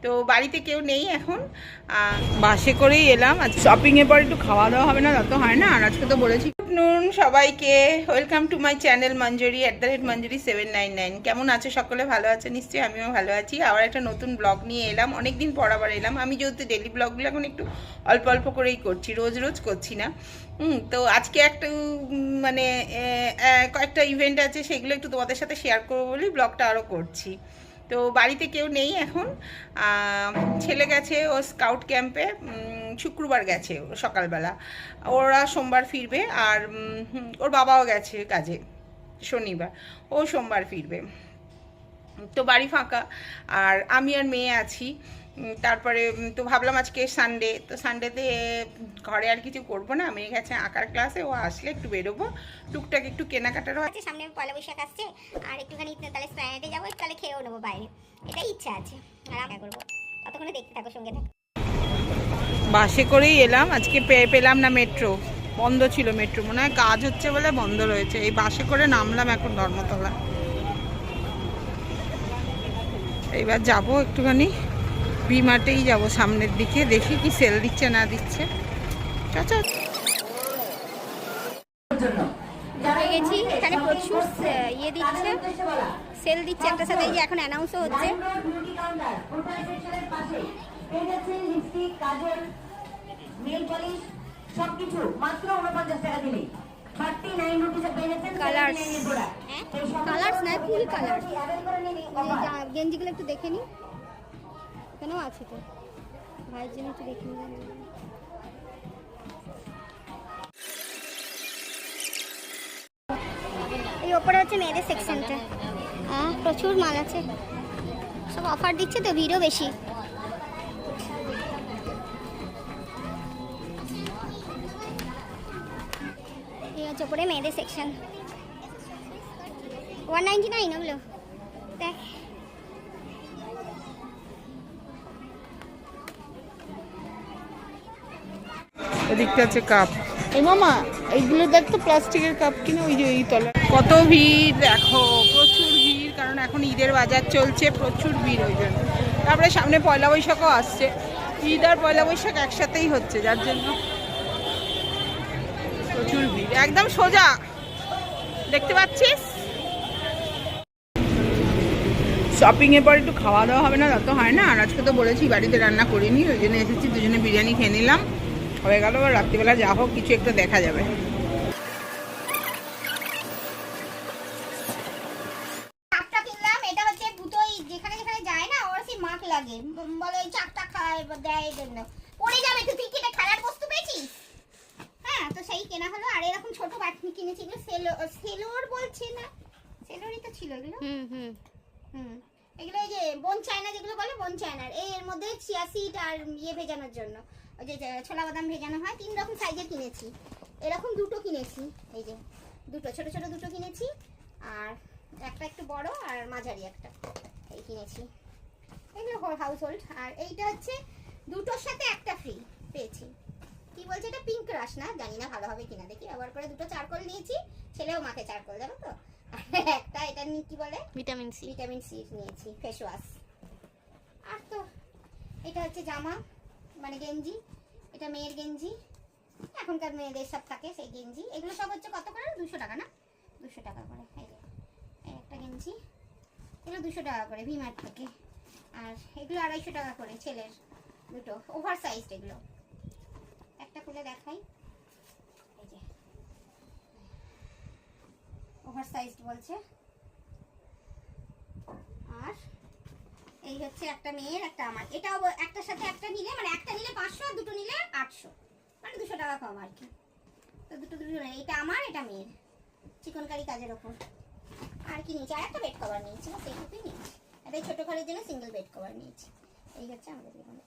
তো বাড়িতে কেউ নেই এখন, বাসে করেই এলাম। আজ শপিংয়ের পর একটু খাওয়া দাওয়া হবে না, তা তো হয় না। আর আজকে তো বলেছি নুন সবাইকে, ওয়েলকাম টু মাই চ্যানেল মঞ্জুরি @মঞ্জুরি 799। কেমন আছে সকলে? ভালো আছে নিশ্চয়ই, আমিও ভালো আছি। আবার একটা নতুন ব্লগ নিয়ে এলাম, অনেকদিন পর আবার এলাম। আমি যেহেতু ডেলি ব্লগগুলো এখন একটু অল্প অল্প করেই করছি, রোজ রোজ করছি না। তো আজকে একটু মানে কয়েকটা ইভেন্ট আছে, সেগুলো একটু তোমাদের সাথে শেয়ার করবো বলেই ব্লগটা আরও করছি। তো বাড়িতে কেউ নেই এখন, ছেলে গেছে ও স্কাউট ক্যাম্পে, শুক্রবার গেছে সকালবেলা, ওরা সোমবার ফিরবে। আর ওর বাবাও গেছে কাজে শনিবার, ও সোমবার ফিরবে। তো বাড়ি ফাঁকা, আর আমি আর মেয়ে আছি। তারপরে তো ভাবলাম আজকে সানডে, তো সানডেতে ঘরে আর কিছু করবো না, মেয়ে গেছে আঁকার ক্লাসে, ও আসলে একটু বেরোবো, টুকটাক একটু কেনাকাটারও আছে। সামনে পয়লা বৈশাখ আসছে, আর একটুখানি তাহলে স্প্ল্যানেডে যাবো, তাহলে খেয়েও নেবো বাইরে, এটাই ইচ্ছা আছে। আর আমি করবো, ততক্ষণে দেখতে থাকো, সঙ্গে থাকো। বাসে করেই এলাম, আজকে পেলাম না মেট্রো, বন্ধ ছিল মেট্রো, মনে হয় কাজ হচ্ছে বলে বন্ধ রয়েছে। এই বাসে করে নামলাম এখন ধর্মতলা। এইবার যাব একটুখানি ভি-মার্টেই যাবো, সামনের দিকে দেখি কি সেল দিচ্ছে না দিচ্ছে। গেছি, এখানে প্রচুর ইয়ে দিচ্ছে, সেল দিচ্ছে একটা সাথে, এই যে এখন অ্যানাউন্সও হচ্ছে। কালার্স না, কি কালার গেঞ্জিগুলো একটু দেখে নি, এখানেও আছে তো ভাইয়ের জন্য, একটু দেখে নিলাম। এই ওপরে হচ্ছে মেয়েদের সেকশনটা, হ্যাঁ প্রচুর মাল আছে, সব অফার দিচ্ছে তো, ভিড়ও বেশি। এই হচ্ছে ওপরে মেয়েদের সেকশন, 199 ওগুলো দেখ। এদিকটা আছে কাপ। এই মামা এইগুলো দেখ তো, প্লাস্টিকের কাপ কিনে, ওই যে এই তলা কত ভিড় দেখো, প্রচুর ভিড়, কারণ এখন ঈদের বাজার চলছে, প্রচুর ভিড় ওই জন্য। তারপরে সামনে পয়লা বৈশাখও আসছে, ঈদ আর পয়লা বৈশাখ একসাথেই হচ্ছে, যার জন্য প্রচুর ভিড়, একদম সোজা দেখতে পাচ্ছিস। শপিংয়ের পর একটু খাওয়া দাওয়া হবে না, তা তো হয় না। আর আজকে তো বলেছি বাড়িতে রান্না করিনি, ওই জন্য এসেছি, দুজনে বিরিয়ানি খেয়ে নিলাম, হয়ে গেল। আর রাত্রিবেলা যা হোক কিছু একটা দেখা যাবে। চাকটা কিনলাম, এটা হচ্ছে দুটোই যেখানে যেখানে যায় না, ওর সেই মাখ লাগে, বলে ওই চাকটা খায় দেয়, এই জন্য পড়ে যাবে। তুই কিনে খেলার বস্তু পেয়েছিস, হ্যাঁ তো সেই কেনা হলো। আর এরকম ছোট বাটি কিনেছি, এগুলো সেলোর বলছে না, সেলোরই তো ছিল এগুলো। এগুলো এই যে বোন চায়না যেগুলো বলে, বোন চায়নার, এর মধ্যে চিয়া সিড আর ইয়ে ভেজানোর জন্য, ওই যে ছোলা বাদাম ভেজানো হয়। 3 রকম সাইজের কিনেছি, এরকম দুটো কিনেছি, এই যে দুটো ছোট ছোট দুটো কিনেছি, আর একটা একটু বড় আর মাঝারি একটা এই কিনেছি। এগুলো হাউস হোল্ড। আর এইটা হচ্ছে দুটোর সাথে একটা ফ্রি পেয়েছি। কি বলছে এটা, পিঙ্ক রাশ না, জানি না ভালো হবে কিনা, দেখি। আবার করে দুটো চারকোল নিয়েছি, ছেলেও মাখে চারকোল, জানো তো। একটা এটা কি বলে, ভিটামিন সি নিয়েছি, ফেস ওয়াশ। আর তো এটা হচ্ছে জামা, মানে গেঞ্জি, এটা মেয়ের গেঞ্জি, এখনকার মেয়েদের সব থাকে সেই গেঞ্জি। এগুলো সব হচ্ছে কত করে, 200 টাকা না, 200 টাকা করে। এই একটা গেঞ্জি, এগুলো 200 টাকা করে ভি-মার্ট থেকে। আর এগুলো 250 টাকা করে, ছেলের দুটো ওভার সাইজ। এগুলো একটা খুলে দেখাই, এই যে ওভার সাইজ বলছে। আর এই হচ্ছে একটা মেয়ের, একটা আমার। এটাও একটার সাথে একটা নিলে, মানে একটা নিলে 500, আর দুটো নিলে 800, মানে 200 টাকা কম আর কি। তো দুটো এটা আমার, এটা মেয়ের, চিকনকারি কাজের ওপর। আর কি নিয়েছি, আর একটা বেড কভার নিয়েছি, সেইটুকুই নিয়েছি। একটা ছোট ঘরের জন্য সিঙ্গেল বেড কভার নিয়েছি। এই হচ্ছে আমাদের জীবনে।